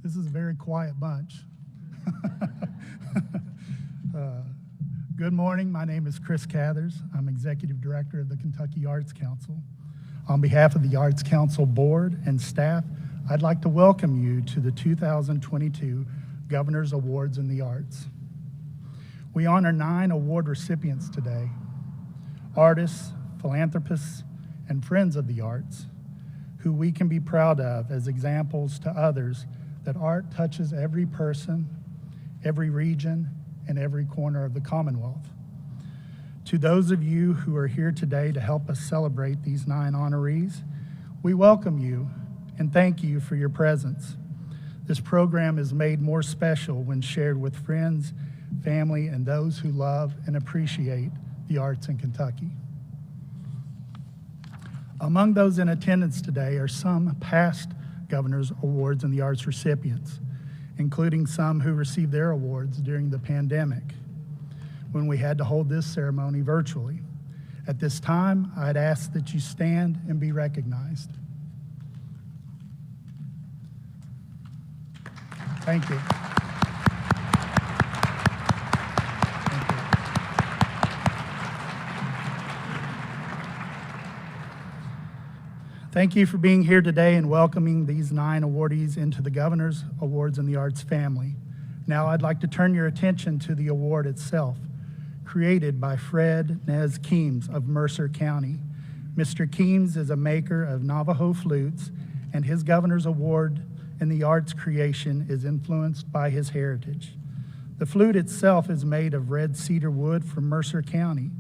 This is a very quiet bunch. Good morning. My name is Chris Cathers. I'm Executive Director of the Kentucky Arts Council. On behalf of the Arts Council Board and staff, I'd like to welcome you to the 2022 Governor's Awards in the Arts. We honor 9 award recipients today: artists, philanthropists, and friends of the arts, who we can be proud of as examples to others that art touches every person, every region, and every corner of the Commonwealth. To those of you who are here today to help us celebrate these 9 honorees, we welcome you and thank you for your presence. This program is made more special when shared with friends, family, and those who love and appreciate the arts in Kentucky. Among those in attendance today are some past Governor's Awards in the Arts recipients, including some who received their awards during the pandemic, when we had to hold this ceremony virtually. At this time, I'd ask that you stand and be recognized. Thank you. Thank you for being here today and welcoming these 9 awardees into the Governor's Awards in the Arts family. Now I'd like to turn your attention to the award itself, created by Fred Nez Keams of Mercer County. Mr. Keams is a maker of Navajo flutes, and his Governor's Award in the Arts creation is influenced by his heritage. The flute itself is made of red cedar wood from Mercer County.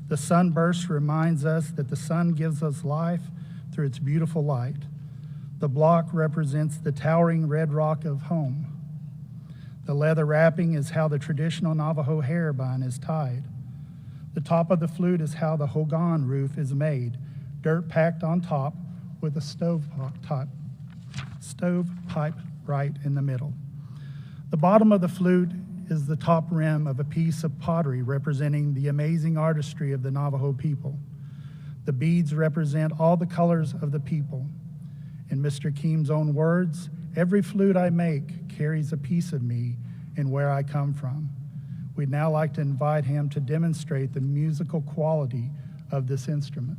The sunburst reminds us that the sun gives us life through its beautiful light. The block represents the towering red rock of home. The leather wrapping is how the traditional Navajo hairbind is tied. The top of the flute is how the hogan roof is made, dirt packed on top with a stovepipe right in the middle. The bottom of the flute is the top rim of a piece of pottery representing the amazing artistry of the Navajo people. The beads represent all the colors of the people. In Mr. Keams' own words, "Every flute I make carries a piece of me and where I come from." We'd now like to invite him to demonstrate the musical quality of this instrument.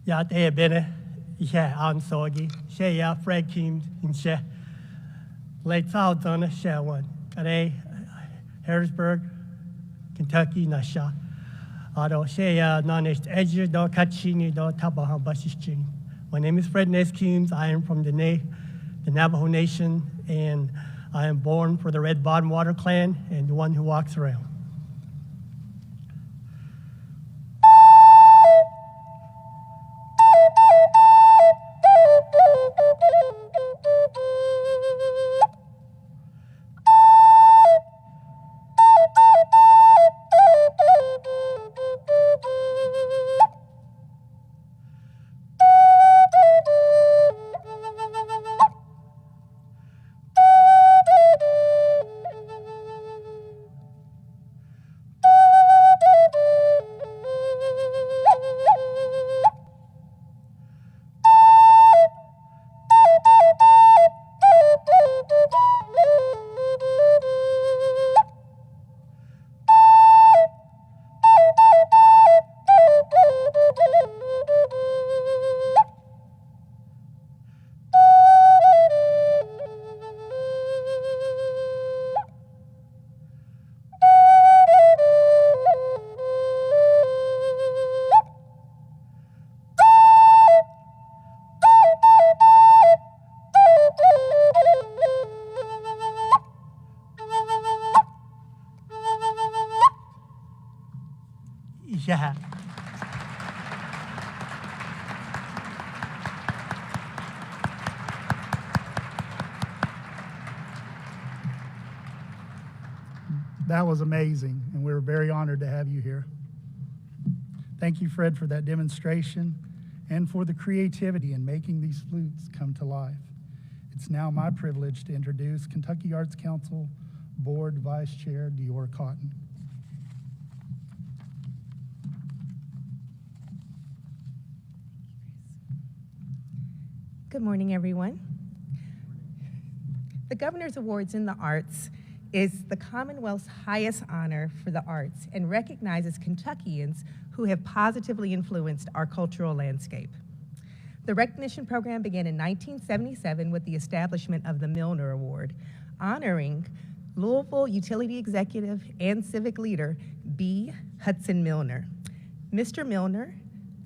Ja, det bene, ikke ansorgi. She Fred Keams, and she late Southern Shawan. Kare Harrisburg, Kentucky, Nasha. Ado she non-est edge do kachini do tabaha bashishin. My name is Fred Nez Keams. I am from the Navajo Nation, and I am born for the Red Bottom Water Clan and the one who walks around. Yeah. That was amazing, and we're very honored to have you here. Thank you, Fred, for that demonstration and for the creativity in making these flutes come to life. It's now my privilege to introduce Kentucky Arts Council Board Vice Chair Dior Cotton. Good morning, everyone. The Governor's Awards in the Arts is the Commonwealth's highest honor for the arts and recognizes Kentuckians who have positively influenced our cultural landscape. The recognition program began in 1977 with the establishment of the Milner Award, honoring Louisville utility executive and civic leader B. Hudson Milner. Mr. Milner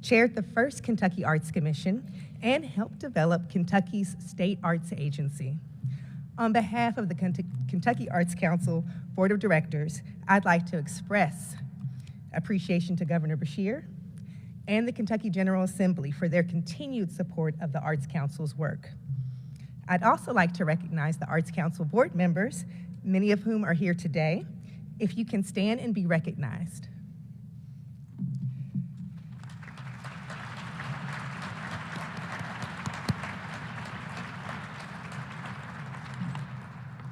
chaired the first Kentucky Arts Commission and helped develop Kentucky's state arts agency. On behalf of the Kentucky Arts Council Board of Directors, I'd like to express appreciation to Governor Beshear and the Kentucky General Assembly for their continued support of the Arts Council's work. I'd also like to recognize the Arts Council board members, many of whom are here today. If you can stand and be recognized.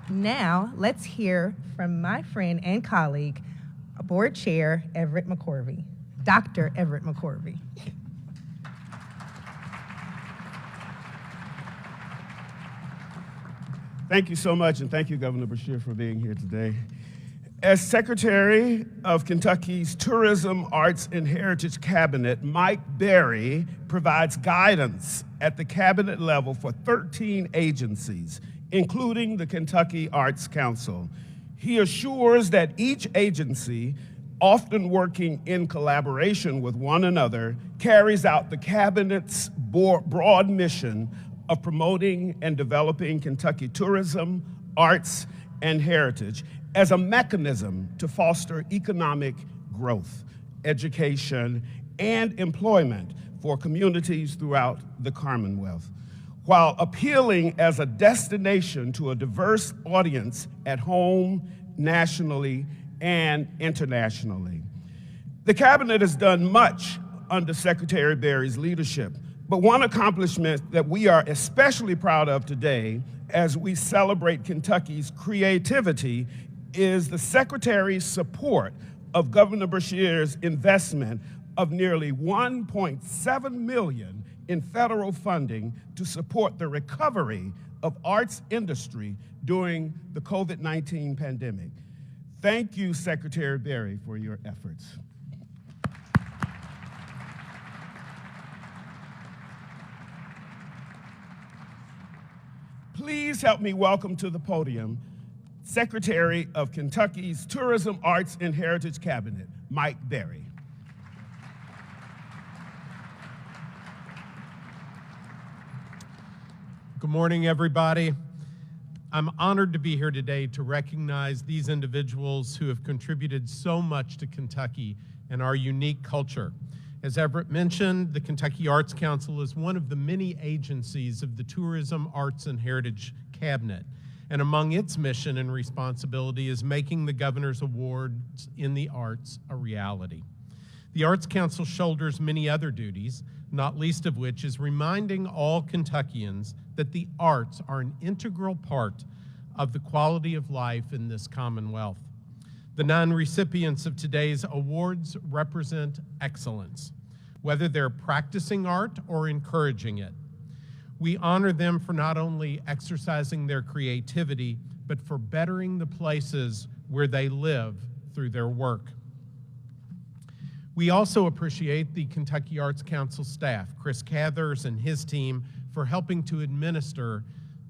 Now, let's hear from my friend and colleague, Board Chair Everett McCorvey, Dr. Everett McCorvey. Thank you so much, and thank you, Governor Beshear, for being here today. As Secretary of Kentucky's Tourism, Arts, and Heritage Cabinet, Mike Berry provides guidance at the cabinet level for 13 agencies, including the Kentucky Arts Council. He assures that each agency, often working in collaboration with one another, carries out the cabinet's broad mission of promoting and developing Kentucky tourism, arts, and heritage as a mechanism to foster economic growth, education, and employment for communities throughout the Commonwealth, while appealing as a destination to a diverse audience at home, nationally, and internationally. The cabinet has done much under Secretary Berry's leadership, but one accomplishment that we are especially proud of today as we celebrate Kentucky's creativity is the Secretary's support of Governor Beshear's investment of nearly $1.7 million in federal funding to support the recovery of arts industry during the COVID-19 pandemic. Thank you, Secretary Berry, for your efforts. Please help me welcome to the podium Secretary of Kentucky's Tourism, Arts, and Heritage Cabinet, Mike Berry. Good morning, everybody. I'm honored to be here today to recognize these individuals who have contributed so much to Kentucky and our unique culture. As Everett mentioned, the Kentucky Arts Council is one of the many agencies of the Tourism, Arts, and Heritage Cabinet, and among its mission and responsibility is making the Governor's Awards in the arts a reality. The Arts Council shoulders many other duties, not least of which is reminding all Kentuckians that the arts are an integral part of the quality of life in this Commonwealth. The 9 recipients of today's awards represent excellence, whether they're practicing art or encouraging it. We honor them for not only exercising their creativity, but for bettering the places where they live through their work. We also appreciate the Kentucky Arts Council staff, Chris Cathers and his team, for helping to administer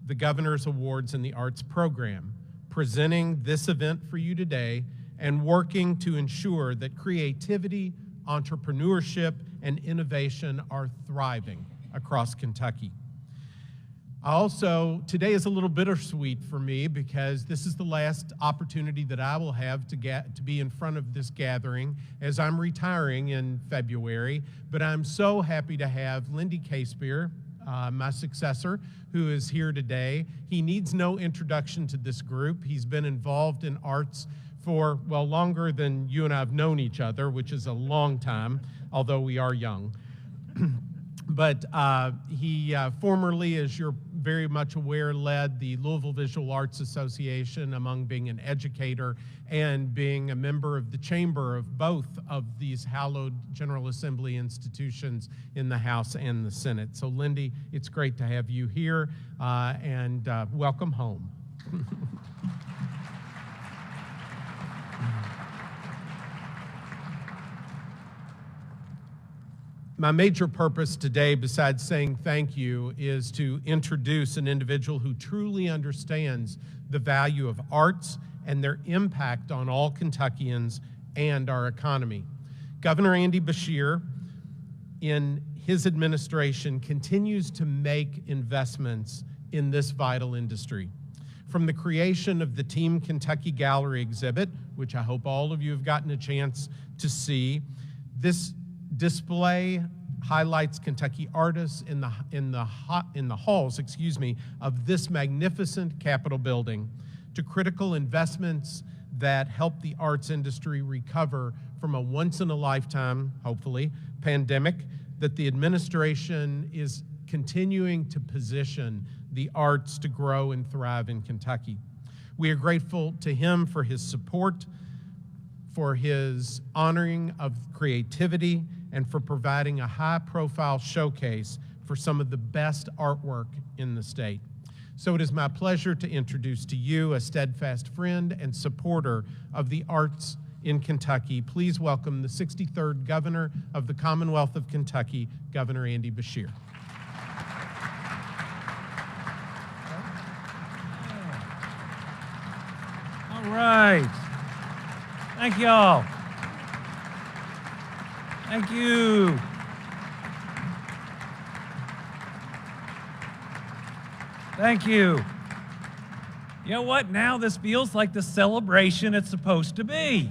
the Governor's Awards in the Arts program, presenting this event for you today, and working to ensure that creativity, entrepreneurship, and innovation are thriving across Kentucky. Today is a little bittersweet for me because this is the last opportunity that I will have to be in front of this gathering as I'm retiring in February. But I'm so happy to have Lindy Casebeer, my successor, who is here today. He needs no introduction to this group. He's been involved in arts for, well, longer than you and I have known each other, which is a long time, although we are young. But he formerly, as you're very much aware, led the Louisville Visual Arts Association among being an educator and being a member of the chamber of both of these hallowed General Assembly institutions in the House and the Senate. So Lindy, it's great to have you here, and welcome home. My major purpose today, besides saying thank you, is to introduce an individual who truly understands the value of arts and their impact on all Kentuckians and our economy. Governor Andy Beshear, in his administration, continues to make investments in this vital industry. From the creation of the Team Kentucky Gallery exhibit, which I hope all of you have gotten a chance to see, this display highlights Kentucky artists in the halls, of this magnificent Capitol building, to critical investments that help the arts industry recover from a once-in-a-lifetime, hopefully, pandemic, that the administration is continuing to position the arts to grow and thrive in Kentucky. We are grateful to him for his support, for his honoring of creativity, and for providing a high-profile showcase for some of the best artwork in the state. So it is my pleasure to introduce to you a steadfast friend and supporter of the arts in Kentucky. Please welcome the 63rd Governor of the Commonwealth of Kentucky, Governor Andy Beshear. All right. Thank y'all. Thank you. Thank you. You know what? Now this feels like the celebration it's supposed to be.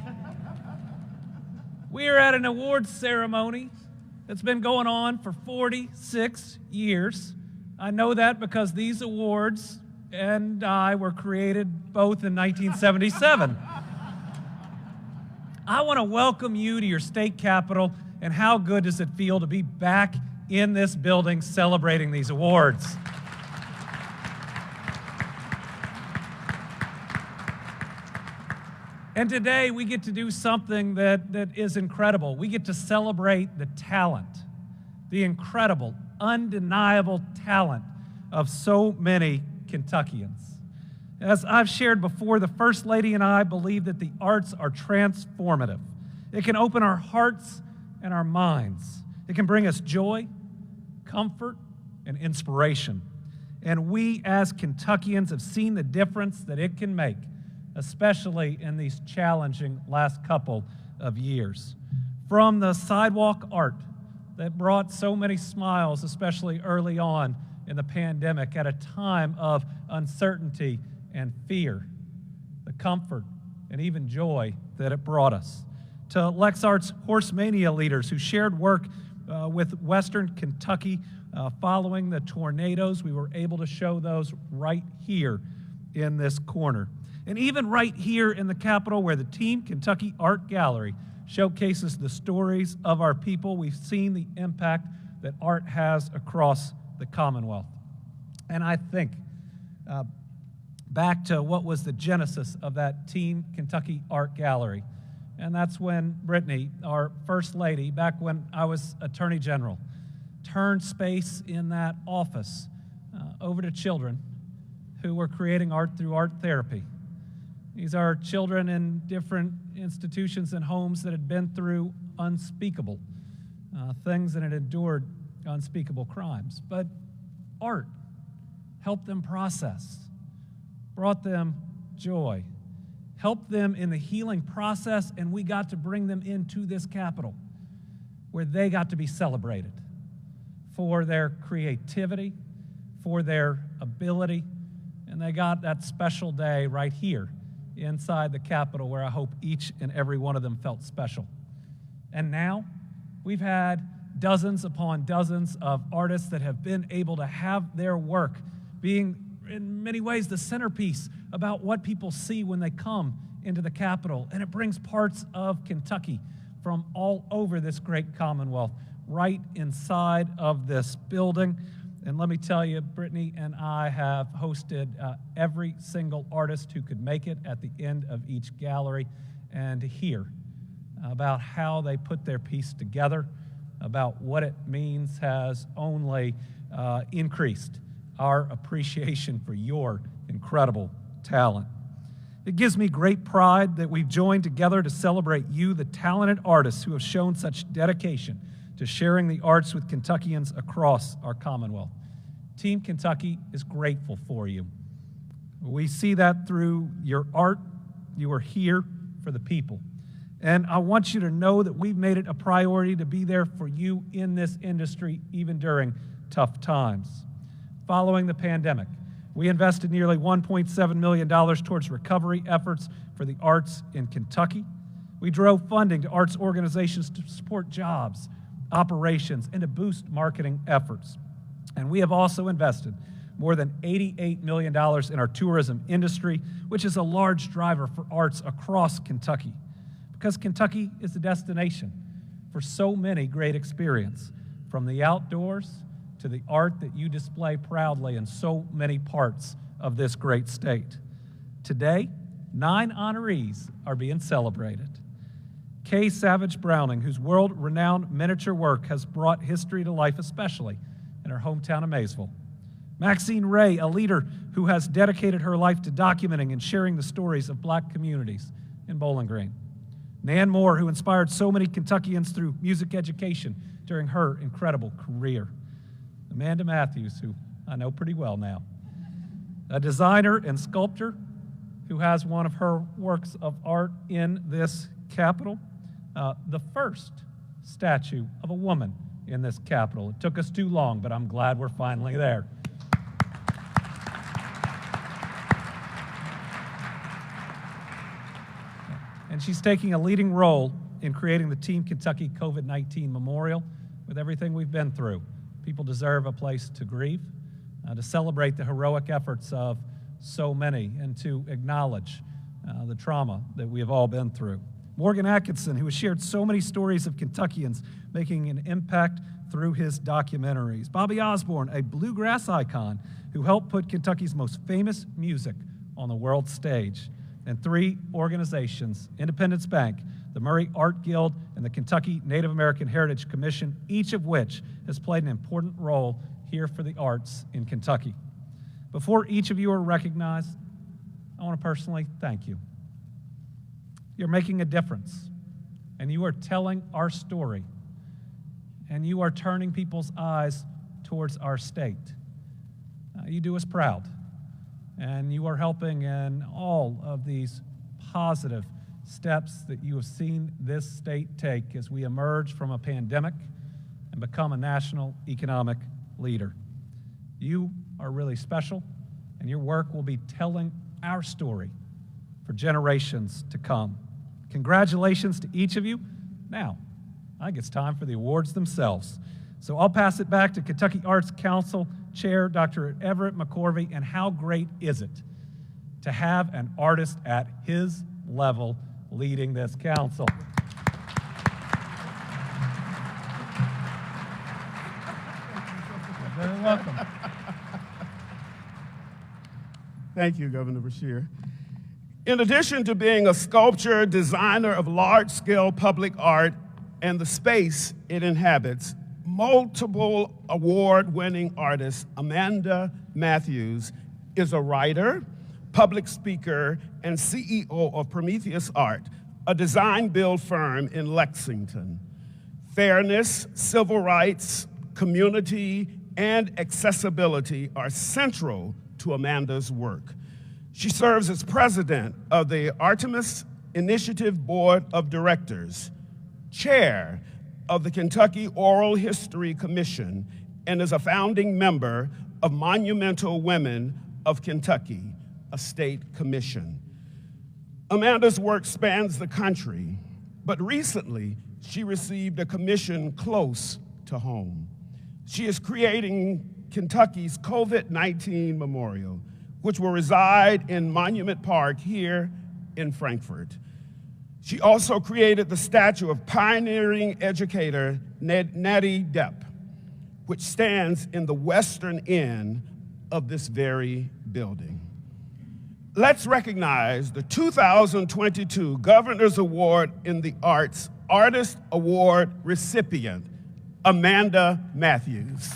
We are at an awards ceremony that's been going on for 46 years. I know that because these awards and I were created both in 1977. I want to welcome you to your state capitol, and how good does it feel to be back in this building celebrating these awards? And today we get to do something that is incredible. We get to celebrate the talent, the incredible, undeniable talent of so many Kentuckians. As I've shared before, the First Lady and I believe that the arts are transformative. It can open our hearts and our minds. It can bring us joy, comfort, and inspiration. And we as Kentuckians have seen the difference that it can make, especially in these challenging last couple of years. From the sidewalk art that brought so many smiles, especially early on in the pandemic at a time of uncertainty and fear, the comfort and even joy that it brought us, to LexArts Horse Mania leaders who shared work with Western Kentucky following the tornadoes. We were able to show those right here in this corner. And even right here in the Capitol, where the Team Kentucky Art Gallery showcases the stories of our people, we've seen the impact that art has across the Commonwealth. And I think back to what was the genesis of that Team Kentucky Art Gallery. And that's when Brittany, our First Lady, back when I was Attorney General, turned space in that office over to children who were creating art through art therapy. These are children in different institutions and homes that had been through unspeakable things and had endured unspeakable crimes. But art helped them process, brought them joy, helped them in the healing process, and we got to bring them into this Capitol where they got to be celebrated for their creativity, for their ability, and they got that special day right here inside the Capitol where I hope each and every one of them felt special. And now we've had dozens upon dozens of artists that have been able to have their work being in many ways the centerpiece about what people see when they come into the Capitol. And it brings parts of Kentucky from all over this great Commonwealth right inside of this building. And let me tell you, Brittany and I have hosted every single artist who could make it at the end of each gallery, and to hear about how they put their piece together, about what it means, has only increased our appreciation for your incredible talent. It gives me great pride that we've joined together to celebrate you, the talented artists who have shown such dedication to sharing the arts with Kentuckians across our Commonwealth. Team Kentucky is grateful for you. We see that through your art. You are here for the people. And I want you to know that we've made it a priority to be there for you in this industry, even during tough times. Following the pandemic, we invested nearly $1.7 million towards recovery efforts for the arts in Kentucky. We drove funding to arts organizations to support jobs, operations, and to boost marketing efforts. And we have also invested more than $88 million in our tourism industry, which is a large driver for arts across Kentucky, because Kentucky is the destination for so many great experiences, from the outdoors to the art that you display proudly in so many parts of this great state. Today, 9 honorees are being celebrated. Kay Savage Browning, whose world-renowned miniature work has brought history to life, especially in her hometown of Maysville. Maxine Ray, a leader who has dedicated her life to documenting and sharing the stories of Black communities in Bowling Green. Nan Moore, who inspired so many Kentuckians through music education during her incredible career. Amanda Matthews, who I know pretty well now. A designer and sculptor who has one of her works of art in this Capitol. The first statue of a woman in this Capitol. It took us too long, but I'm glad we're finally there. And she's taking a leading role in creating the Team Kentucky COVID-19 Memorial. With everything we've been through, people deserve a place to grieve, to celebrate the heroic efforts of so many, and to acknowledge the trauma that we have all been through. Morgan Atkinson, who has shared so many stories of Kentuckians making an impact through his documentaries. Bobby Osborne, a bluegrass icon who helped put Kentucky's most famous music on the world stage. And 3 organizations, Independence Bank, the Murray Art Guild, and the Kentucky Native American Heritage Commission, each of which has played an important role here for the arts in Kentucky. Before each of you are recognized, I want to personally thank you. You're making a difference, and you are telling our story, and you are turning people's eyes towards our state. You do us proud, and you are helping in all of these positive steps that you have seen this state take as we emerge from a pandemic and become a national economic leader. You are really special, and your work will be telling our story for generations to come. Congratulations to each of you. Now, I think it's time for the awards themselves. So I'll pass it back to Kentucky Arts Council Chair Dr. Everett McCorvey. And how great is it to have an artist at his level leading this council? You're very welcome. Thank you, Governor Beshear. In addition to being a sculptor, designer of large-scale public art and the space it inhabits, multiple award-winning artist Amanda Matthews is a writer, public speaker, and CEO of Prometheus Art, a design-build firm in Lexington. Fairness, civil rights, community, and accessibility are central to Amanda's work. She serves as president of the Artemis Initiative Board of Directors, chair of the Kentucky Oral History Commission, and is a founding member of Monumental Women of Kentucky, a state commission. Amanda's work spans the country, but recently she received a commission close to home. She is creating Kentucky's COVID-19 Memorial, which will reside in Monument Park here in Frankfort. She also created the statue of pioneering educator Natty Depp, which stands in the western end of this very building. Let's recognize the 2022 Governor's Award in the Arts Artist Award recipient, Amanda Matthews.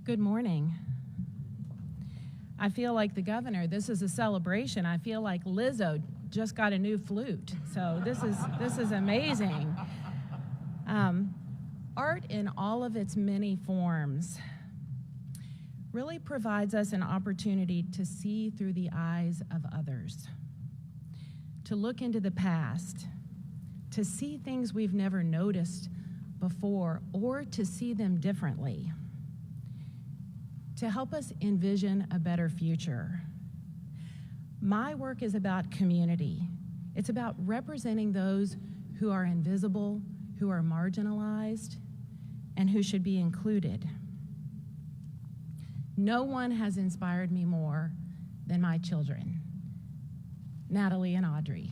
Good morning. I feel like the governor. This is a celebration. I feel like Lizzo just got a new flute. So this is amazing. Art in all of its many forms really provides us an opportunity to see through the eyes of others, to look into the past, to see things we've never noticed before, or to see them differently, to help us envision a better future. My work is about community. It's about representing those who are invisible, who are marginalized, and who should be included. No one has inspired me more than my children, Natalie and Audrey,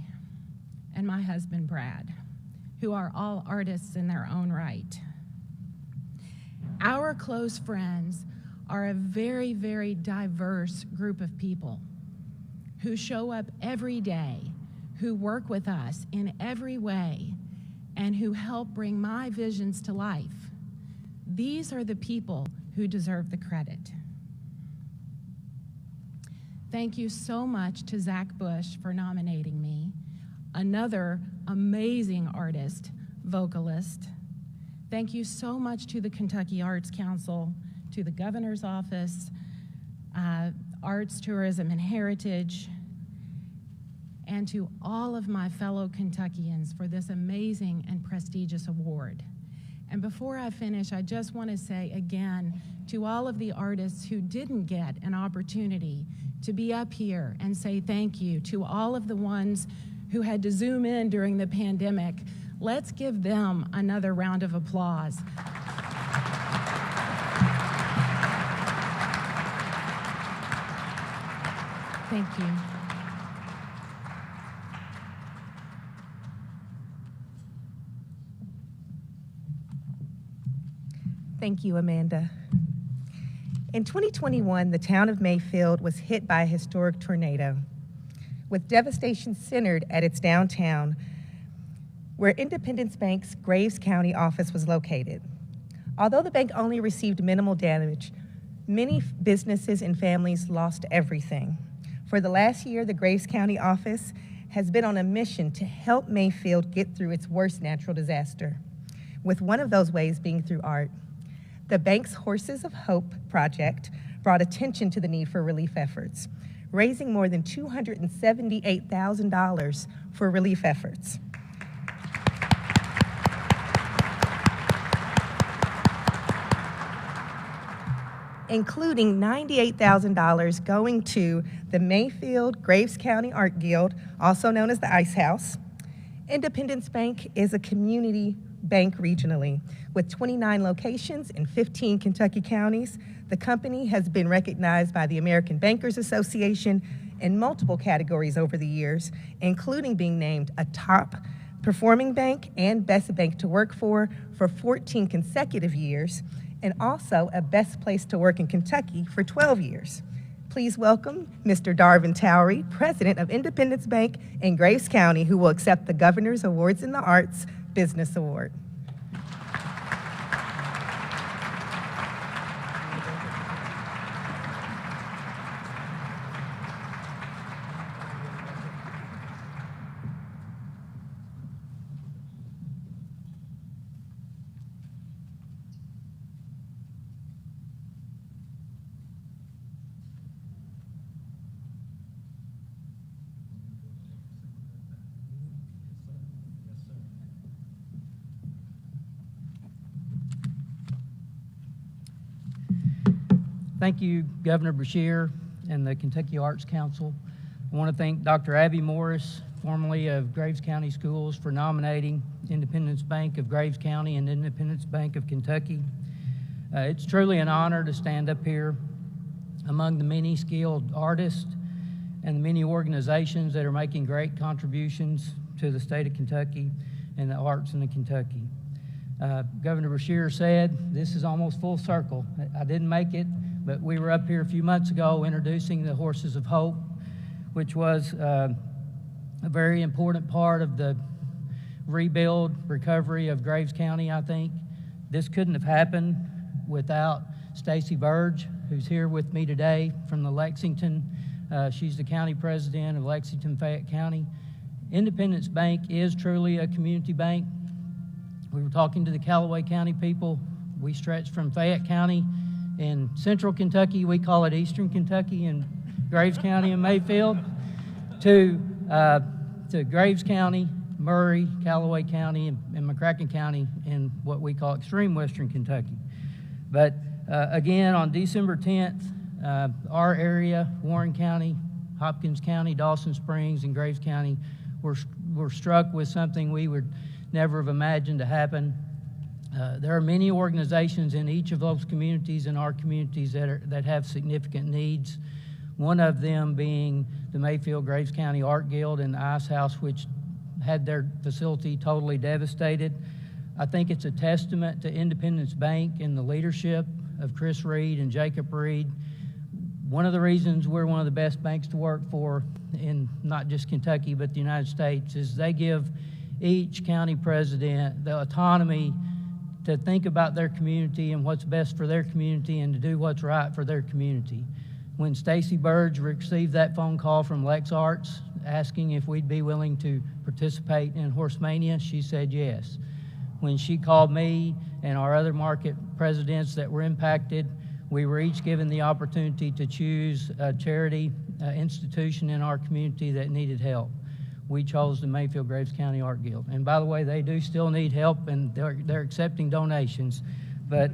and my husband, Brad, who are all artists in their own right. Our close friends are a very, very diverse group of people who show up every day, who work with us in every way, and who help bring my visions to life. These are the people who deserve the credit. Thank you so much to Zach Bush for nominating me, another amazing artist, vocalist. Thank you so much to the Kentucky Arts Council, to the Governor's Office, Arts, Tourism, and Heritage, and to all of my fellow Kentuckians for this amazing and prestigious award. And before I finish, I just want to say again to all of the artists who didn't get an opportunity to be up here and say thank you, to all of the ones who had to Zoom in during the pandemic, let's give them another round of applause. Thank you. Thank you, Amanda. In 2021, the town of Mayfield was hit by a historic tornado, with devastation centered at its downtown, where Independence Bank's Graves County office was located. Although the bank only received minimal damage, many businesses and families lost everything. For the last year, the Graves County office has been on a mission to help Mayfield get through its worst natural disaster, with one of those ways being through art. The bank's Horses of Hope project brought attention to the need for relief efforts, raising more than $278,000 for relief efforts. Including $98,000 going to the Mayfield Graves County Art Guild, also known as the Ice House. Independence Bank is a community bank regionally with 29 locations in 15 Kentucky counties. The company has been recognized by the American Bankers Association in multiple categories over the years, including being named a top performing bank and best bank to work for 14 consecutive years, and also a best place to work in Kentucky for 12 years. Please welcome Mr. Darvin Towery, President of Independence Bank in Graves County, who will accept the Governor's Awards in the Arts Business Award. Thank you, Governor Beshear and the Kentucky Arts Council. I want to thank Dr. Abby Morris, formerly of Graves County Schools, for nominating Independence Bank of Graves County and Independence Bank of Kentucky. It's truly an honor to stand up here among the many skilled artists and the many organizations that are making great contributions to the state of Kentucky and the arts in Kentucky. Governor Beshear said this is almost full circle. I didn't make it, but we were up here a few months ago introducing the Horses of Hope, which was a very important part of the rebuild, recovery of Graves County, I think. This couldn't have happened without Stacy Burge, who's here with me today from the Lexington. She's the county president of Lexington-Fayette County. Independence Bank is truly a community bank. We were talking to the Callaway County people. We stretch from Fayette County in central Kentucky, we call it Eastern Kentucky, and Graves County and Mayfield, to Graves County, Murray, Callaway County, and McCracken County in what we call extreme Western Kentucky. But again, on December 10th, our area, Warren County, Hopkins County, Dawson Springs, and Graves County were struck with something we would never have imagined to happen. There are many organizations in each of those communities and our communities that have significant needs. One of them being the Mayfield Graves County Art Guild and the Ice House, which had their facility totally devastated. I think it's a testament to Independence Bank and the leadership of Chris Reed and Jacob Reed. One of the reasons we're one of the best banks to work for in not just Kentucky but the United States is they give each county president the autonomy to think about their community and what's best for their community and to do what's right for their community. When Stacy Burge received that phone call from Lex Arts asking if we'd be willing to participate in Horsemania, she said yes. When she called me and our other market presidents that were impacted, we were each given the opportunity to choose a charity institution in our community that needed help. We chose the Mayfield Graves County Art Guild. And by the way, they do still need help and they're accepting donations. But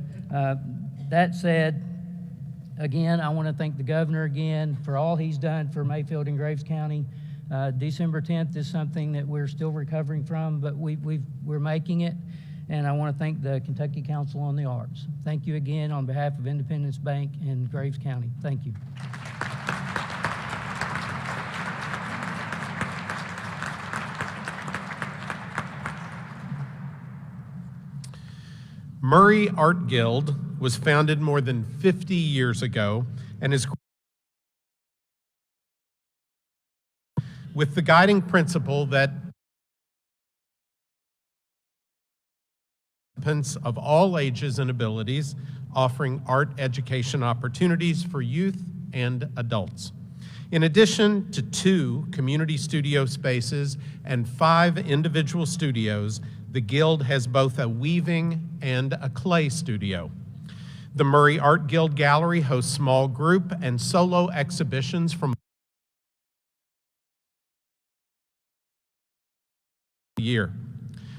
that said, again, I want to thank the governor again for all he's done for Mayfield and Graves County. December 10th is something that we're still recovering from, but we're making it. And I want to thank the Kentucky Council on the Arts. Thank you again on behalf of Independence Bank and Graves County. Thank you. Murray Art Guild was founded more than 50 years ago and is with the guiding principle that participants of all ages and abilities, offering art education opportunities for youth and adults. In addition to 2 community studio spaces and 5 individual studios, the Guild has both a weaving and a clay studio. The Murray Art Guild Gallery hosts small group and solo exhibitions from the year.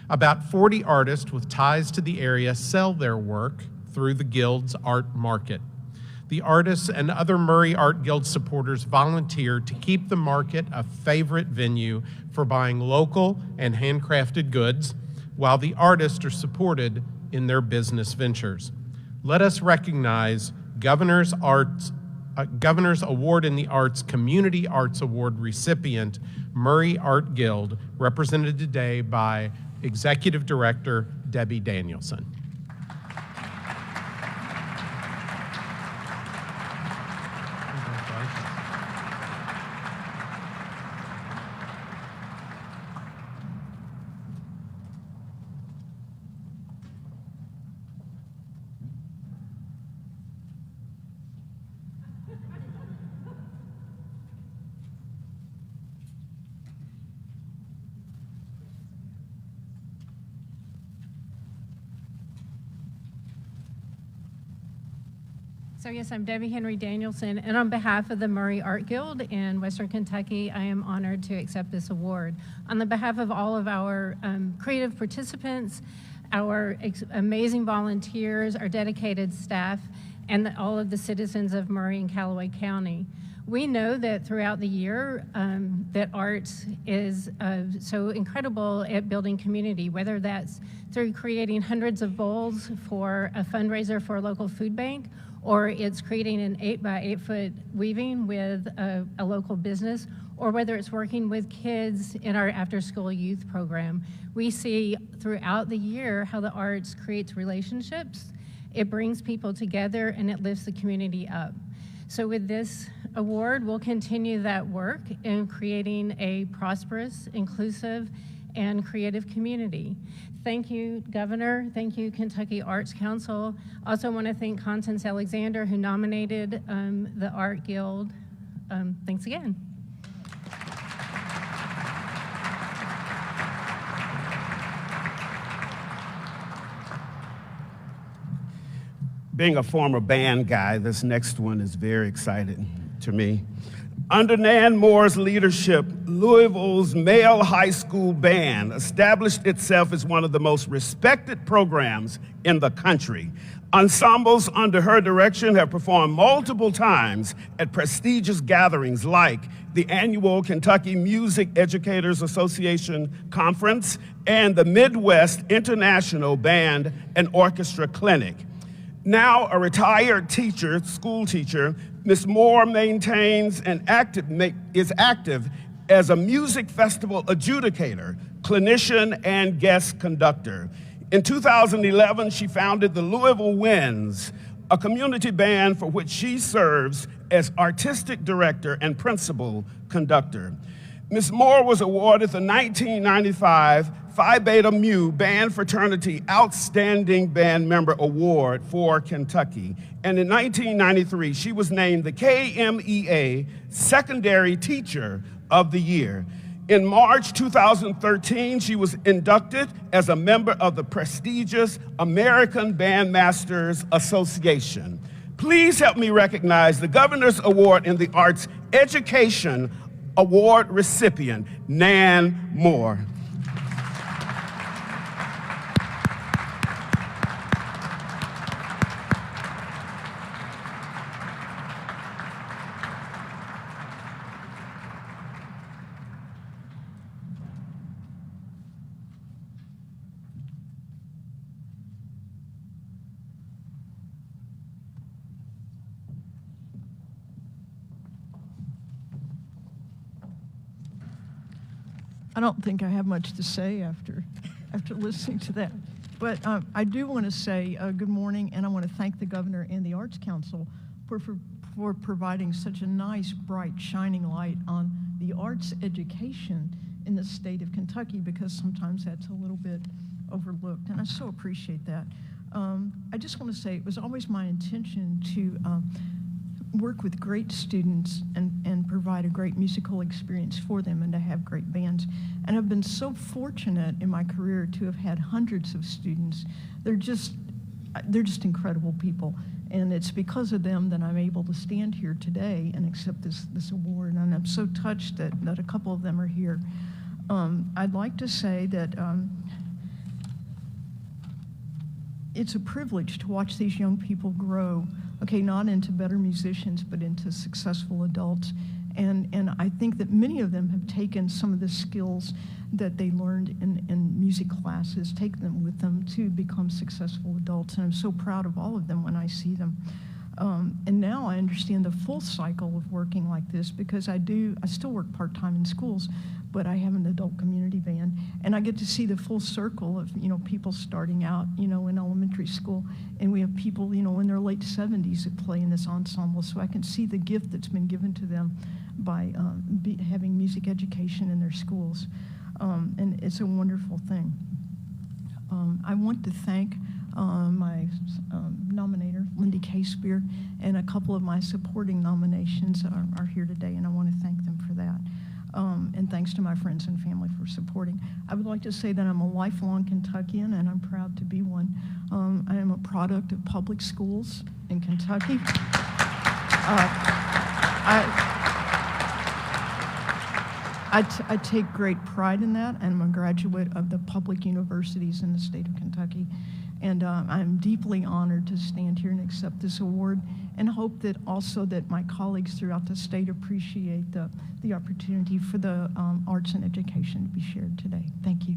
About 40 artists with ties to the area sell their work through the Guild's art market. The artists and other Murray Art Guild supporters volunteer to keep the market a favorite venue for buying local and handcrafted goods, while the artists are supported in their business ventures. Let us recognize Governor's Award in the Arts Community Arts Award recipient, Murray Art Guild, represented today by Executive Director Debbie Danielson. So yes, I'm Debbie Henry Danielson, and on behalf of the Murray Art Guild in Western Kentucky, I am honored to accept this award. On the behalf of all of our creative participants, our amazing volunteers, our dedicated staff, and all of the citizens of Murray and Callaway County. We know that throughout the year that arts is so incredible at building community, whether that's through creating hundreds of bowls for a fundraiser for a local food bank, or it's creating an 8x8 foot weaving with a local business, or whether it's working with kids in our after-school youth program. We see throughout the year how the arts creates relationships, it brings people together, and it lifts the community up. So with this award, we'll continue that work in creating a prosperous, inclusive, and creative community. Thank you, Governor. Thank you, Kentucky Arts Council. Also want to thank Constance Alexander, who nominated the Art Guild. Thanks again. Being a former band guy, this next one is very exciting to me. Under Nan Moore's leadership, Louisville's male high school band established itself as one of the most respected programs in the country. Ensembles under her direction have performed multiple times at prestigious gatherings like the annual Kentucky Music Educators Association Conference and the Midwest International Band and Orchestra Clinic. Now a retired teacher, school teacher, Ms. Moore maintains is active as a music festival adjudicator, clinician, and guest conductor. In 2011, she founded the Louisville Winds, a community band for which she serves as artistic director and principal conductor. Ms. Moore was awarded the 1995 Phi Beta Mu Band Fraternity Outstanding Band Member Award for Kentucky. And in 1993, she was named the KMEA Secondary Teacher of the Year. In March 2013, she was inducted as a member of the prestigious American Bandmasters Association. Please help me recognize the Governor's Award in the Arts Education Award recipient, Nan Moore. I don't think I have much to say after listening to that. But I do want to say good morning, and I want to thank the Governor and the Arts Council for providing such a nice, bright, shining light on the arts education in the state of Kentucky, because sometimes that's a little bit overlooked, and I so appreciate that. I just want to say it was always my intention to work with great students and provide a great musical experience for them and to have great bands. And I've been so fortunate in my career to have had hundreds of students. They're just incredible people. And it's because of them that I'm able to stand here today and accept this award. And I'm so touched that a couple of them are here. I'd like to say that it's a privilege to watch these young people grow, okay, not into better musicians, but into successful adults. And I think that many of them have taken some of the skills that they learned in music classes, take them with them to become successful adults. And I'm so proud of all of them when I see them. And now I understand the full cycle of working like this, because I still work part-time in schools, but I have an adult community band, and I get to see the full circle of, people starting out, in elementary school, and we have people, in their late 70s that play in this ensemble, so I can see the gift that's been given to them by having music education in their schools, and it's a wonderful thing. I want to thank my nominator, Lindy K. Spear, and a couple of my supporting nominations are here today, and I want to thank them for that. And thanks to my friends and family for supporting. I would like to say that I'm a lifelong Kentuckian, and I'm proud to be one. I am a product of public schools in Kentucky. I take great pride in that, and I'm a graduate of the public universities in the state of Kentucky. And I'm deeply honored to stand here and accept this award, and hope that also that my colleagues throughout the state appreciate the opportunity for the arts and education to be shared today. Thank you.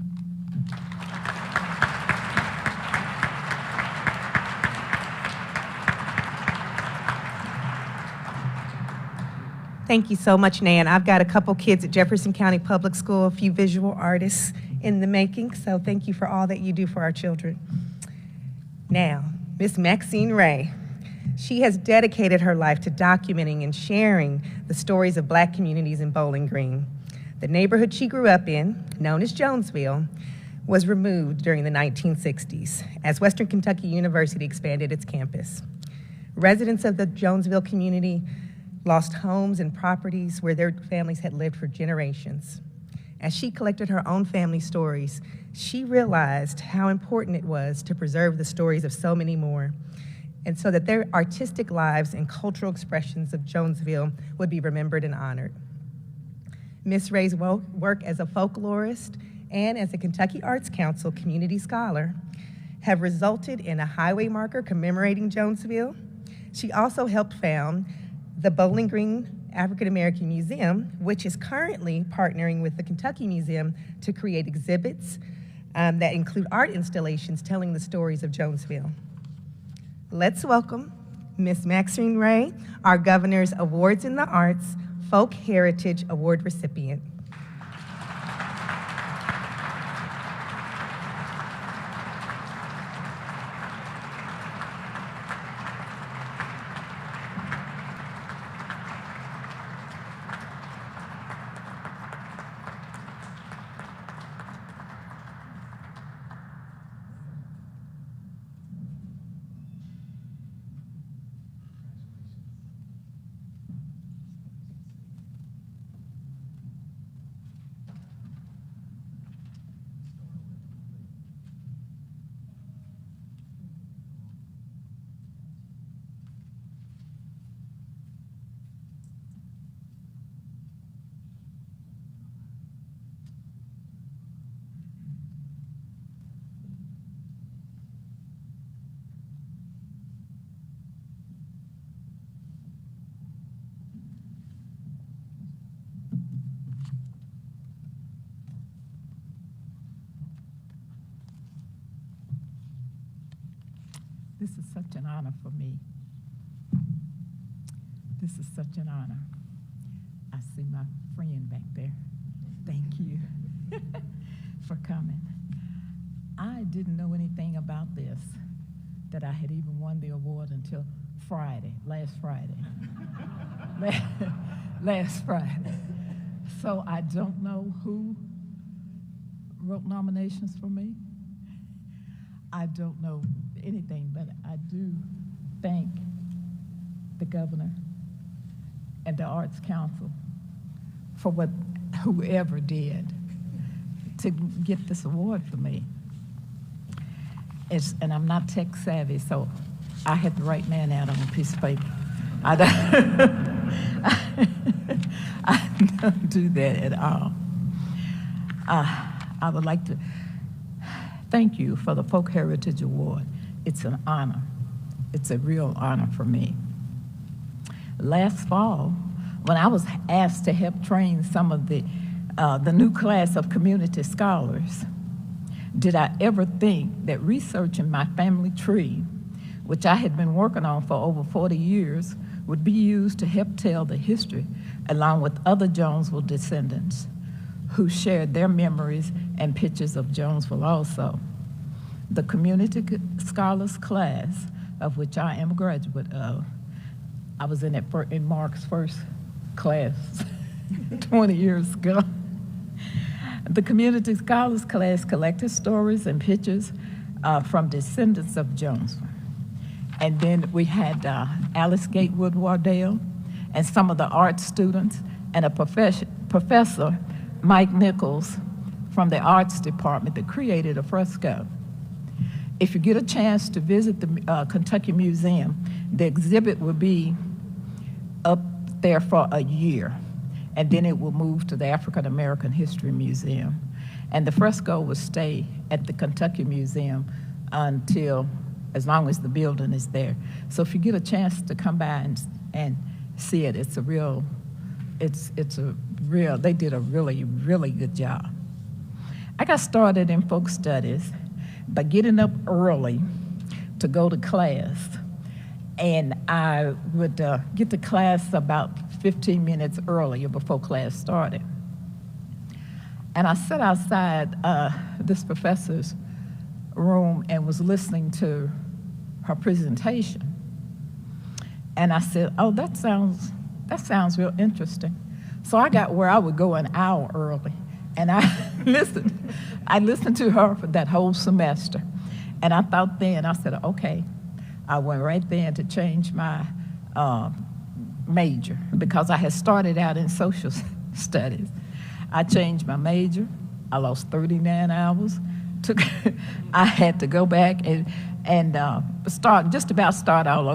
Thank you so much, Nan. I've got a couple kids at Jefferson County Public School, a few visual artists in the making, so thank you for all that you do for our children. Now, Miss Maxine Ray. She has dedicated her life to documenting and sharing the stories of Black communities in Bowling Green. The neighborhood she grew up in, known as Jonesville, was removed during the 1960s as Western Kentucky University expanded its campus. Residents of the Jonesville community lost homes and properties where their families had lived for generations. As she collected her own family stories, she realized how important it was to preserve the stories of so many more, and so that their artistic lives and cultural expressions of Jonesville would be remembered and honored. Miss Ray's work as a folklorist and as a Kentucky Arts Council community scholar have resulted in a highway marker commemorating Jonesville. She also helped found the Bowling Green African American Museum, which is currently partnering with the Kentucky Museum to create exhibits that include art installations telling the stories of Jonesville. Let's welcome Miss Maxine Ray, our Governor's Awards in the Arts Folk Heritage Award recipient. This is such an honor for me. This is such an honor. I see my friend back there. Thank you for coming. I didn't know anything about this, that I had even won the award until Friday, last Friday. Last Friday. So I don't know who wrote nominations for me. I don't know anything, but I do thank the governor and the Arts Council for whoever did to get this award for me. And I'm not tech savvy, so I had to write man out on a piece of paper. I don't do that at all. I would like to thank you for the Folk Heritage Award. It's an honor. It's a real honor for me. Last fall, when I was asked to help train some of the new class of community scholars, did I ever think that researching my family tree, which I had been working on for over 40 years, would be used to help tell the history along with other Jonesville descendants who shared their memories and pictures of Jonesville also. The community scholars class, of which I am a graduate of, I was in Mark's first class 20 years ago. The community scholars class collected stories and pictures from descendants of Jonesville. And then we had Alice Gatewood Wardell and some of the art students and a professor, Mike Nichols, from the arts department that created a fresco. If you get a chance to visit the Kentucky Museum, the exhibit will be up there for a year, and then it will move to the African American History Museum. And the fresco will stay at the Kentucky Museum until as long as the building is there. So if you get a chance to come by and see it, it's a real, they did a really, really good job. I got started in folk studies by getting up early to go to class. And I would get to class about 15 minutes earlier before class started. And I sat outside this professor's room and was listening to her presentation. And I said, oh, that sounds real interesting. So I got where I would go an hour early. And I listened to her for that whole semester. And I thought then, I said, okay. I went right then to change my major because I had started out in social studies. I changed my major. I lost 39 hours. I had to go back and start all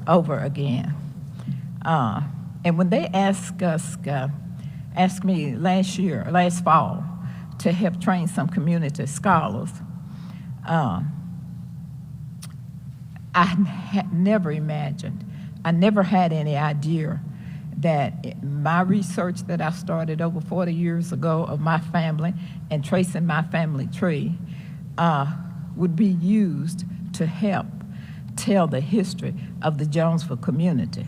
over again. And when they asked me last fall, to help train some community scholars, I had never imagined, I never had any idea that my research that I started over 40 years ago of my family and tracing my family tree would be used to help tell the history of the Jonesville community.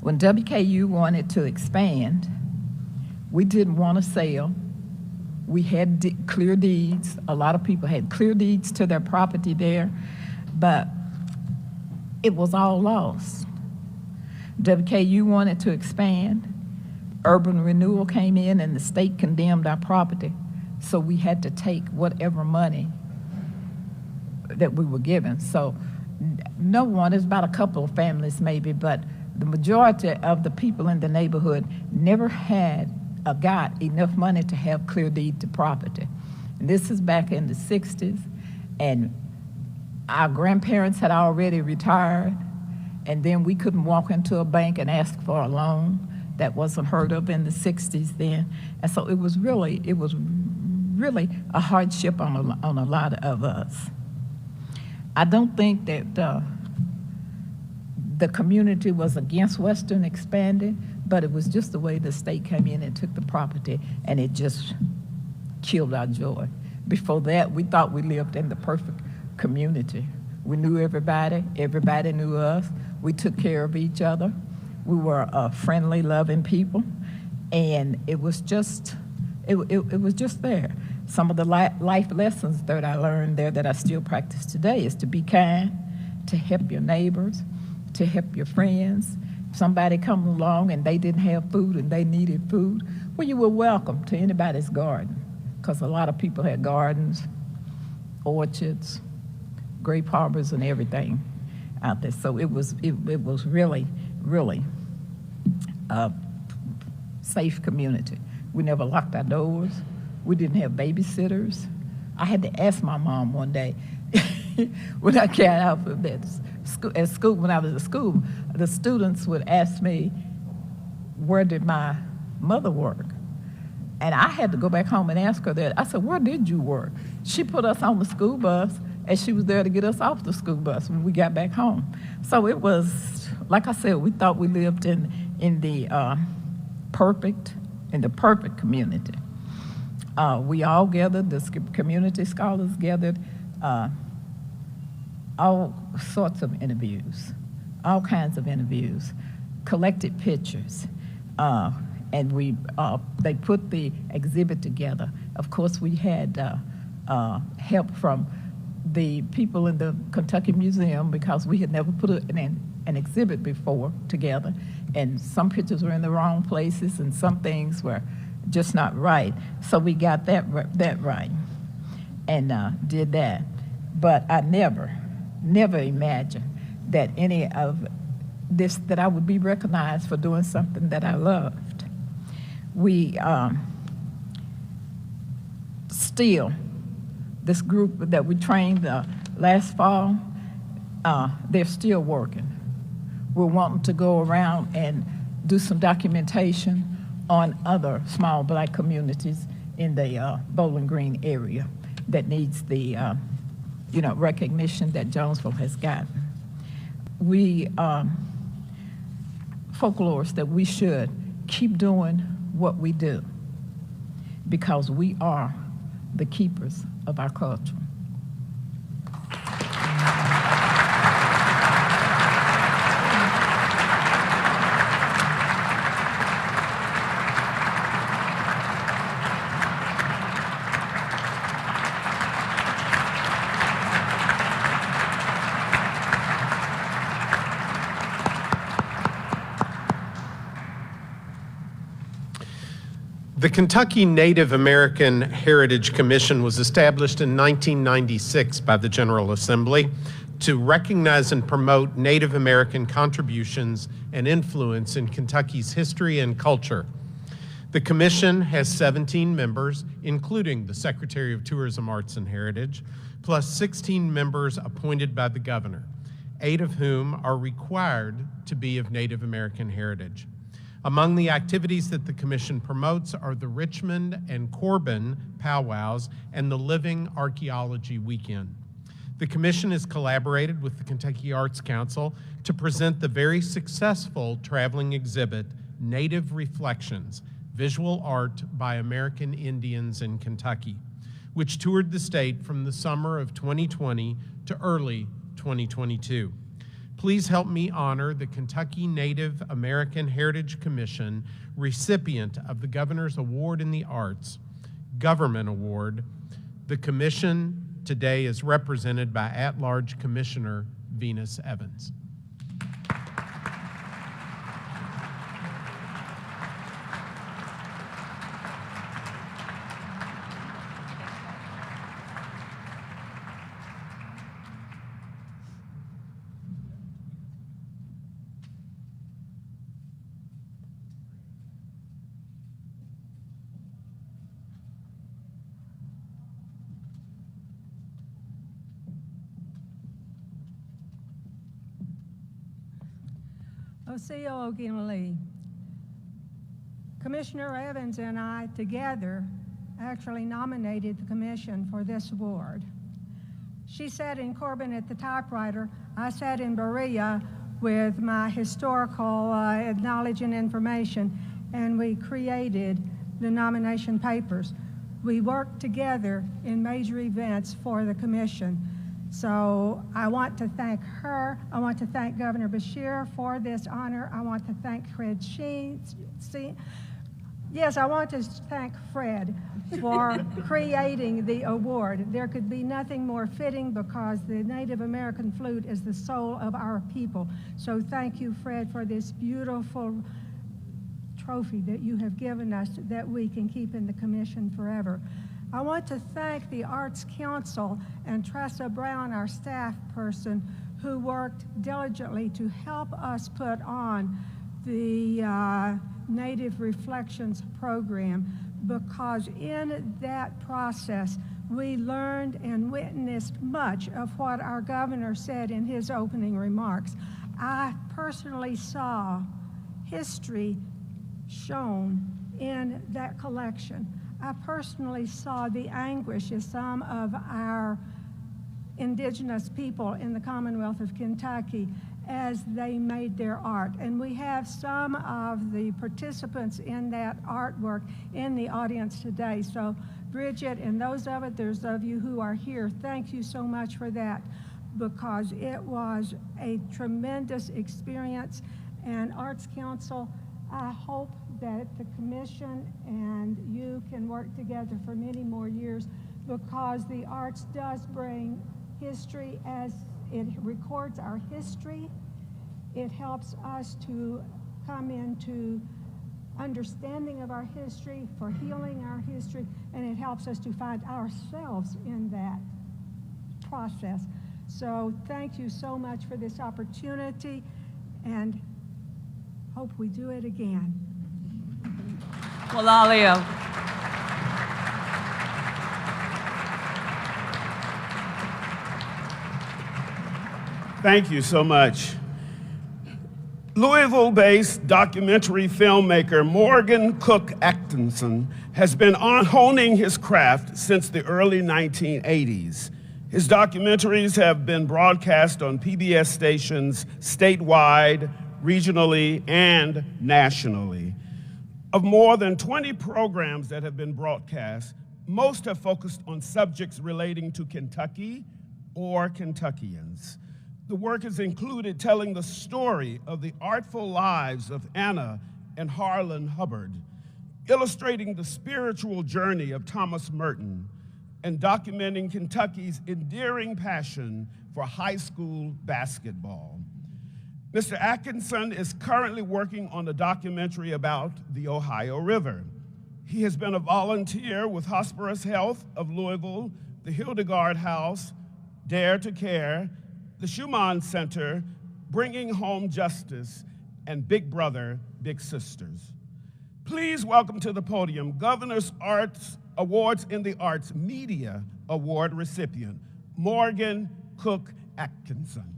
When WKU wanted to expand, we didn't want to sell. We had clear deeds. A lot of people had clear deeds to their property there, but it was all lost. WKU wanted to expand. Urban renewal came in and the state condemned our property, so we had to take whatever money that we were given. So no one, there's about a couple of families maybe, but the majority of the people in the neighborhood never had or got enough money to have clear deed to property. And this is back in the 60s, and our grandparents had already retired, and then we couldn't walk into a bank and ask for a loan. That wasn't heard of in the 60s then. And so it was really a hardship on a lot of us. I don't think that the community was against Western expanding, but it was just the way the state came in and took the property, and it just killed our joy. Before that, we thought we lived in the perfect community. We knew everybody knew us. We took care of each other. We were friendly, loving people, and it was just there. Some of the life lessons that I learned there that I still practice today is to be kind, to help your neighbors, to help your friends. If somebody come along and they didn't have food and they needed food, well, you were welcome to anybody's garden, because a lot of people had gardens, orchards, grape harbors, and everything out there. So it was really, really a safe community. We never locked our doors. We didn't have babysitters. I had to ask my mom one day when I got out of that school, when I was at school, the students would ask me, where did my mother work? And I had to go back home and ask her that. I said, where did you work? She put us on the school bus, and she was there to get us off the school bus when we got back home. So it was, like I said, we thought we lived in the perfect community. We all gathered, the community scholars gathered, all sorts of interviews, all kinds of interviews, collected pictures, and they put the exhibit together. Of course, we had help from the people in the Kentucky Museum, because we had never put an exhibit before together, and some pictures were in the wrong places and some things were just not right. So we got that right and did that. But I never imagined that any of this, that I would be recognized for doing something that I loved. We still, this group that we trained last fall, they're still working. We're wanting to go around and do some documentation on other small black communities in the Bowling Green area that needs the recognition that Jonesville has gotten. We folklorists that we should keep doing what we do because we are the keepers of our culture. The Kentucky Native American Heritage Commission was established in 1996 by the General Assembly to recognize and promote Native American contributions and influence in Kentucky's history and culture. The commission has 17 members, including the Secretary of Tourism, Arts, and Heritage, plus 16 members appointed by the governor, 8 of whom are required to be of Native American heritage. Among the activities that the commission promotes are the Richmond and Corbin powwows and the Living Archaeology Weekend. The commission has collaborated with the Kentucky Arts Council to present the very successful traveling exhibit, Native Reflections, Visual Art by American Indians in Kentucky, which toured the state from the summer of 2020 to early 2022. Please help me honor the Kentucky Native American Heritage Commission recipient of the Governor's Award in the Arts, Government Award. The commission today is represented by at-large Commissioner Venus Evans. Oseo Oginley. Commissioner Evans and I together actually nominated the commission for this award. She sat in Corbin at the typewriter. I sat in Berea with my historical knowledge and information, and we created the nomination papers. We worked together in major events for the commission. So I want to thank her. I want to thank Governor Beshear for this honor. I want to thank Fred Sheen. Yes, I want to thank Fred for creating the award. There could be nothing more fitting because the Native American flute is the soul of our people. So thank you, Fred, for this beautiful trophy that you have given us that we can keep in the commission forever. I want to thank the Arts Council and Tressa Brown, our staff person, who worked diligently to help us put on the Native Reflections program, because in that process we learned and witnessed much of what our governor said in his opening remarks. I personally saw history shown in that collection. I personally saw the anguish of some of our indigenous people in the Commonwealth of Kentucky as they made their art. And we have some of the participants in that artwork in the audience today. So Bridget and those of you who are here, thank you so much for that, because it was a tremendous experience. And Arts Council, I hope that the commission and you can work together for many more years, because the arts does bring history. As it records our history, it helps us to come into understanding of our history, for healing our history, and it helps us to find ourselves in that process. So thank you so much for this opportunity, and hope we do it again. Walalia. Thank you so much. Louisville-based documentary filmmaker Morgan Cook Atkinson has been honing his craft since the early 1980s. His documentaries have been broadcast on PBS stations statewide, regionally, and nationally. Of more than 20 programs that have been broadcast, most have focused on subjects relating to Kentucky or Kentuckians. The work has included telling the story of the artful lives of Anna and Harlan Hubbard, illustrating the spiritual journey of Thomas Merton, and documenting Kentucky's endearing passion for high school basketball. Mr. Atkinson is currently working on a documentary about the Ohio River. He has been a volunteer with Hospice Health of Louisville, the Hildegard House, Dare to Care, the Schumann Center, Bringing Home Justice, and Big Brother, Big Sisters. Please welcome to the podium Governor's Arts Awards in the Arts Media Award recipient, Morgan Cook Atkinson.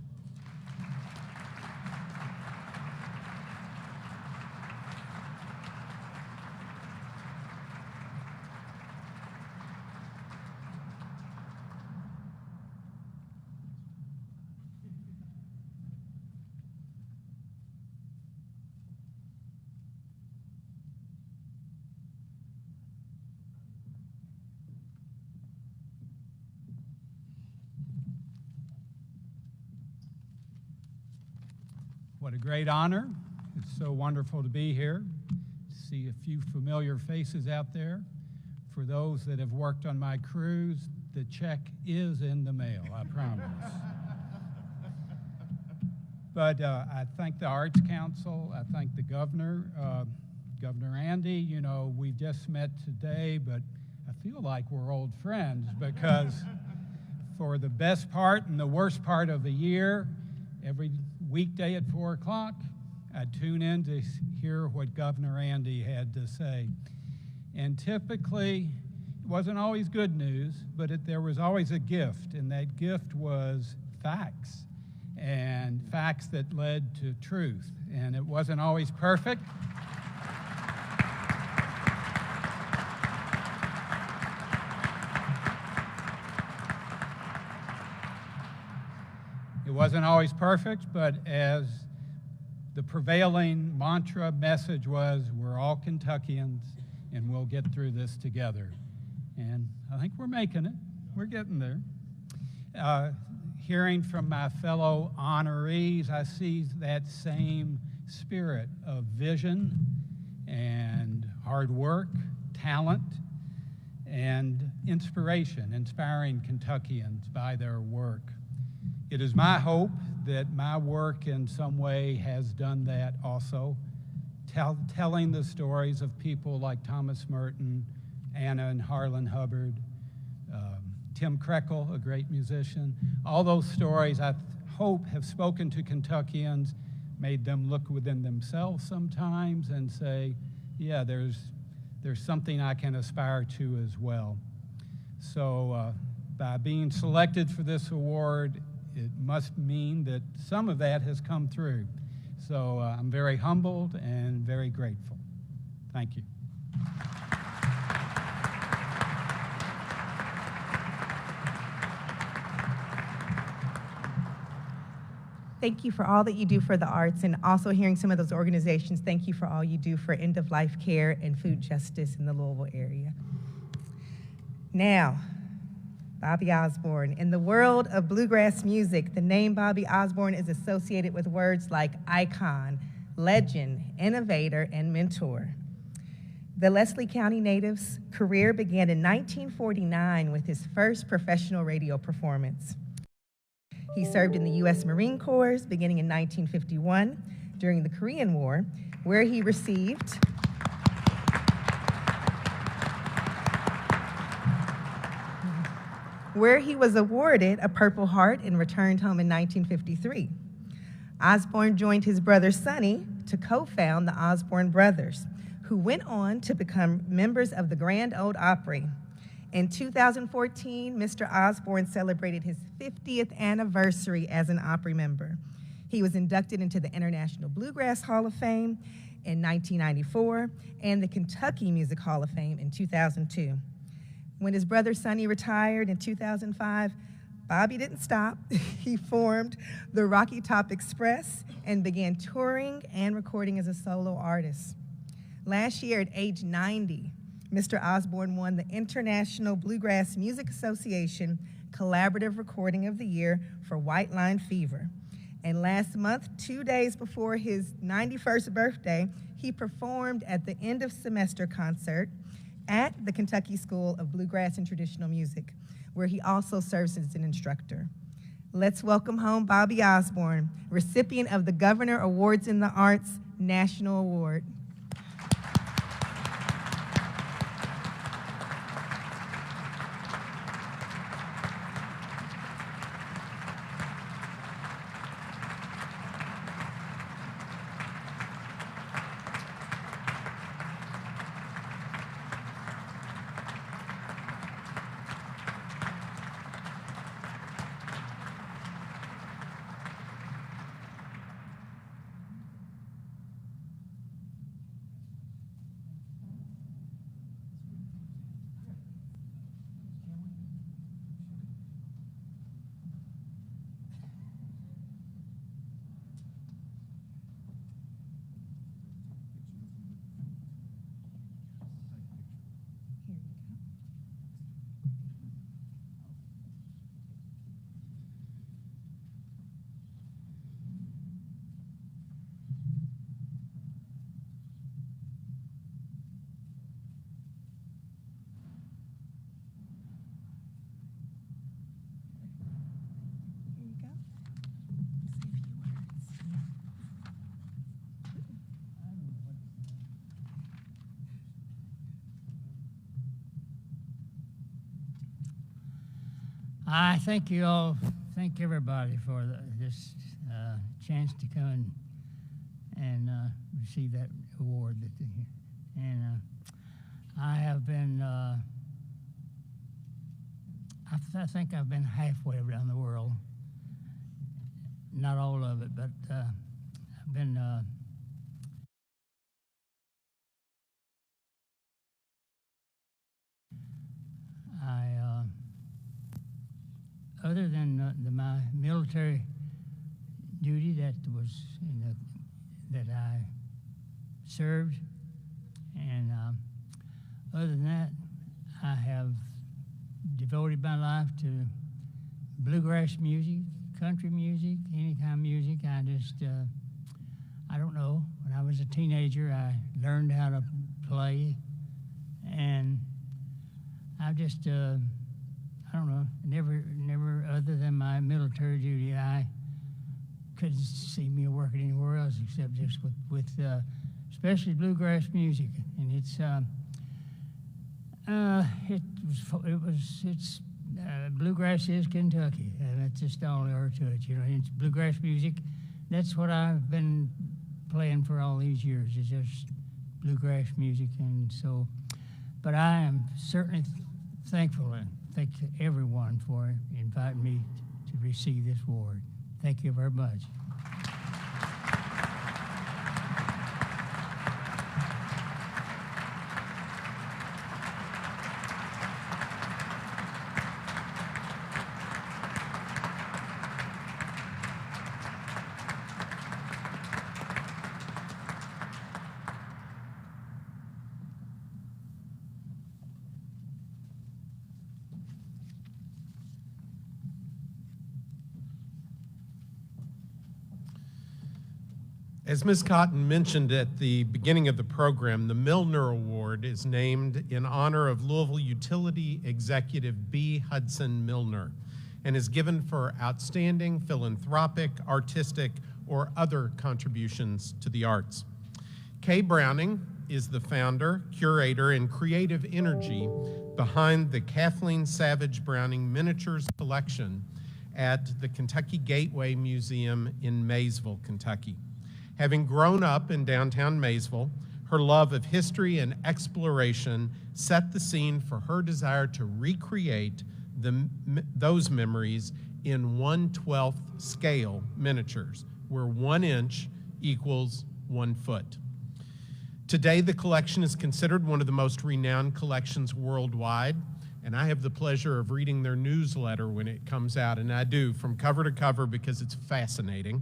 What a great honor. It's so wonderful to be here, see a few familiar faces out there. For those that have worked on my cruise, the check is in the mail, I promise. But I thank the Arts Council, I thank the governor, Governor Andy. You know, we just met today, but I feel like we're old friends because for the best part and the worst part of the year, every weekday at 4 o'clock, I'd tune in to hear what Governor Andy had to say. And typically, it wasn't always good news, but there was always a gift, and that gift was facts, and facts that led to truth. And it wasn't always perfect. It wasn't always perfect, but as the prevailing mantra message was, we're all Kentuckians and we'll get through this together. And I think we're making it. We're getting there. Hearing from my fellow honorees, I see that same spirit of vision and hard work, talent, and inspiration, inspiring Kentuckians by their work. It is my hope that my work in some way has done that also, telling the stories of people like Thomas Merton, Anna and Harlan Hubbard, Tim Krekel, a great musician. All those stories I hope have spoken to Kentuckians, made them look within themselves sometimes and say, yeah, there's something I can aspire to as well. So by being selected for this award, it must mean that some of that has come through. So I'm very humbled and very grateful. Thank you. Thank you for all that you do for the arts, and also hearing some of those organizations. Thank you for all you do for end-of-life care and food justice in the Louisville area. Now, Bobby Osborne. In the world of bluegrass music, the name Bobby Osborne is associated with words like icon, legend, innovator, and mentor. The Leslie County native's career began in 1949 with his first professional radio performance. He served in the U.S. Marine Corps beginning in 1951 during the Korean War, where he received was awarded a Purple Heart and returned home in 1953. Osborne joined his brother Sonny to co-found the Osborne Brothers, who went on to become members of the Grand Ole Opry. In 2014, Mr. Osborne celebrated his 50th anniversary as an Opry member. He was inducted into the International Bluegrass Hall of Fame in 1994 and the Kentucky Music Hall of Fame in 2002. When his brother Sonny retired in 2005, Bobby didn't stop. He formed the Rocky Top Express and began touring and recording as a solo artist. Last year, at age 90, Mr. Osborne won the International Bluegrass Music Association Collaborative Recording of the Year for White Line Fever. And last month, 2 days before his 91st birthday, he performed at the end of semester concert at the Kentucky School of Bluegrass and Traditional Music, where he also serves as an instructor. Let's welcome home Bobby Osborne, recipient of the Governor Awards in the Arts National Award. I thank everybody for this chance to come and receive that award. And I have been, I think I've been halfway around the world. Not all of it, but I've been other than my military duty that I served, and other than that, I have devoted my life to bluegrass music, country music, any kind of music. I just, I don't know. When I was a teenager, I learned how to play, and I just, I don't know, never, other than my military duty, I couldn't see me working anywhere else except just with especially bluegrass music. And it's bluegrass is Kentucky, and that's just all there are to it. You know, it's bluegrass music. That's what I've been playing for all these years. It's just bluegrass music, and so. But I am certainly thankful and thank everyone for inviting me to receive this award. Thank you very much. As Ms. Cotton mentioned at the beginning of the program, the Milner Award is named in honor of Louisville utility executive B. Hudson Milner and is given for outstanding philanthropic, artistic, or other contributions to the arts. Kay Browning is the founder, curator, and creative energy behind the Kathleen Savage Browning Miniatures Collection at the Kentucky Gateway Museum in Maysville, Kentucky. Having grown up in downtown Maysville, her love of history and exploration set the scene for her desire to recreate those memories in 1/12 scale miniatures, where 1 inch equals 1 foot. Today, the collection is considered one of the most renowned collections worldwide, and I have the pleasure of reading their newsletter when it comes out, and I do from cover to cover because it's fascinating,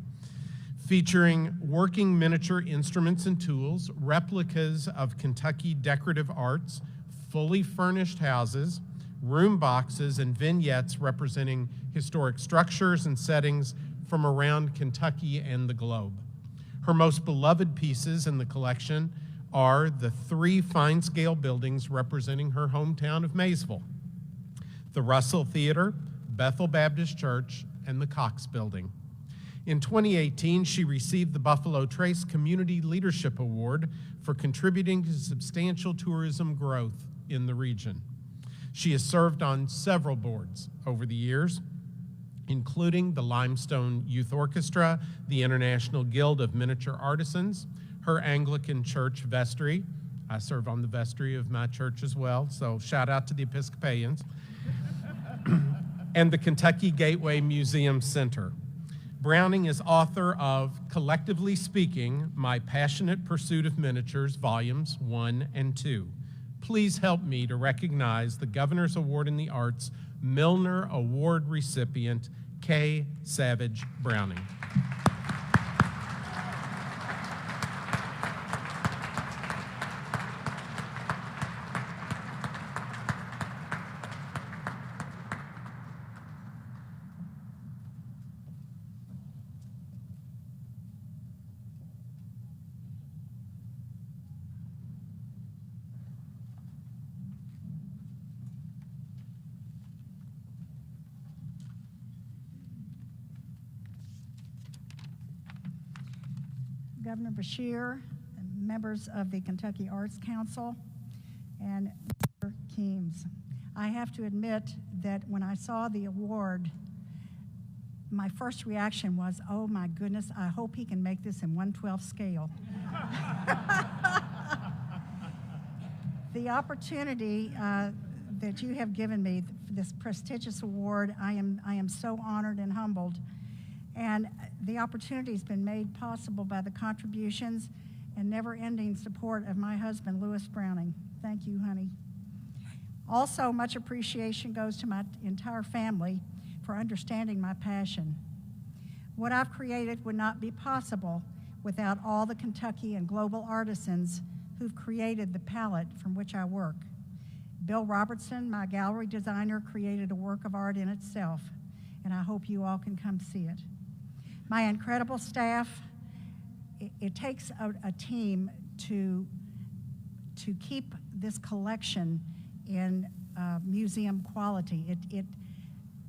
featuring working miniature instruments and tools, replicas of Kentucky decorative arts, fully furnished houses, room boxes, and vignettes representing historic structures and settings from around Kentucky and the globe. Her most beloved pieces in the collection are the 3 fine-scale buildings representing her hometown of Maysville: the Russell Theater, Bethel Baptist Church, and the Cox Building. In 2018, she received the Buffalo Trace Community Leadership Award for contributing to substantial tourism growth in the region. She has served on several boards over the years, including the Limestone Youth Orchestra, the International Guild of Miniature Artisans, her Anglican Church vestry. I serve on the vestry of my church as well, so shout out to the Episcopalians. And the Kentucky Gateway Museum Center. Browning is author of Collectively Speaking, My Passionate Pursuit of Miniatures, Volumes 1 and 2. Please help me to recognize the Governor's Award in the Arts Milner Award recipient, Kay Savage Browning. Governor Beshear, members of the Kentucky Arts Council, and Mr. Keams. I have to admit that when I saw the award, my first reaction was, oh my goodness, I hope he can make this in 1/12 scale. The opportunity that you have given me, this prestigious award, I am so honored and humbled. And the opportunity has been made possible by the contributions and never-ending support of my husband, Lewis Browning. Thank you, honey. Also, much appreciation goes to my entire family for understanding my passion. What I've created would not be possible without all the Kentucky and global artisans who've created the palette from which I work. Bill Robertson, my gallery designer, created a work of art in itself, and I hope you all can come see it. My incredible staff, it takes a team to keep this collection in museum quality.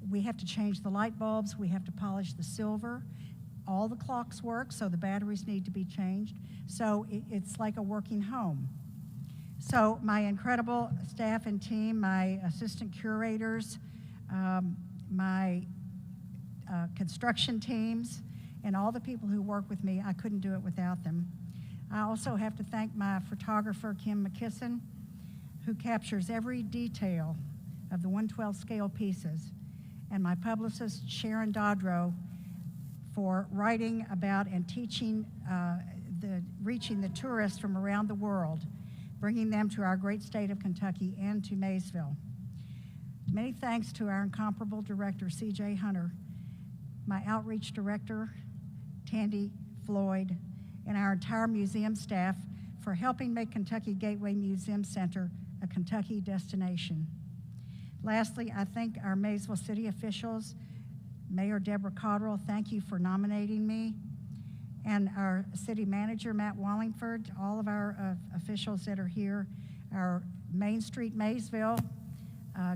We have to change the light bulbs, we have to polish the silver, all the clocks work, so the batteries need to be changed. So it's like a working home. So my incredible staff and team, my assistant curators, my construction teams, and all the people who work with me, I couldn't do it without them. I also have to thank my photographer, Kim McKisson, who captures every detail of the 1/12 scale pieces, and my publicist, Sharon Dodrow, for writing about and teaching, reaching the tourists from around the world, bringing them to our great state of Kentucky and to Maysville. Many thanks to our incomparable director, C.J. Hunter, my outreach director, Tandy Floyd, and our entire museum staff for helping make Kentucky Gateway Museum Center a Kentucky destination. Lastly, I thank our Maysville city officials. Mayor Deborah Cottrell, thank you for nominating me. And our city manager, Matt Wallingford, all of our officials that are here, our Main Street Maysville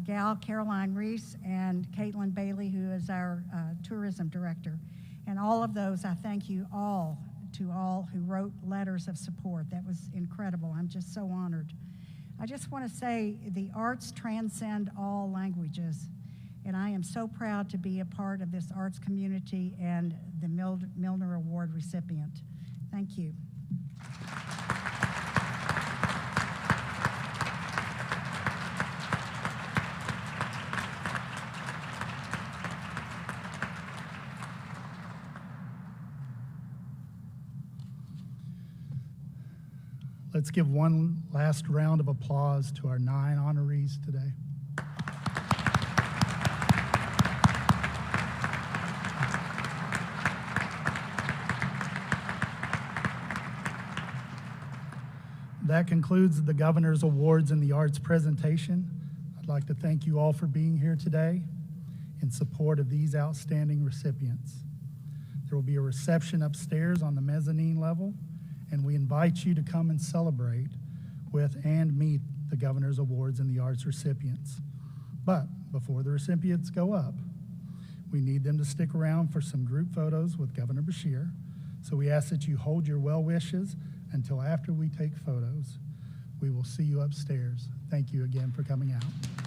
gal, Caroline Reese, and Caitlin Bailey, who is our tourism director. And all of those, I thank you all, to all who wrote letters of support. That was incredible. I'm just so honored. I just want to say the arts transcend all languages, and I am so proud to be a part of this arts community and the Milner Award recipient. Thank you. Let's give one last round of applause to our 9 honorees today. That concludes the Governor's Awards in the Arts presentation. I'd like to thank you all for being here today in support of these outstanding recipients. There will be a reception upstairs on the mezzanine level, and we invite you to come and celebrate with and meet the Governor's Awards in the Arts recipients. But before the recipients go up, we need them to stick around for some group photos with Governor Beshear. So we ask that you hold your well wishes until after we take photos. We will see you upstairs. Thank you again for coming out.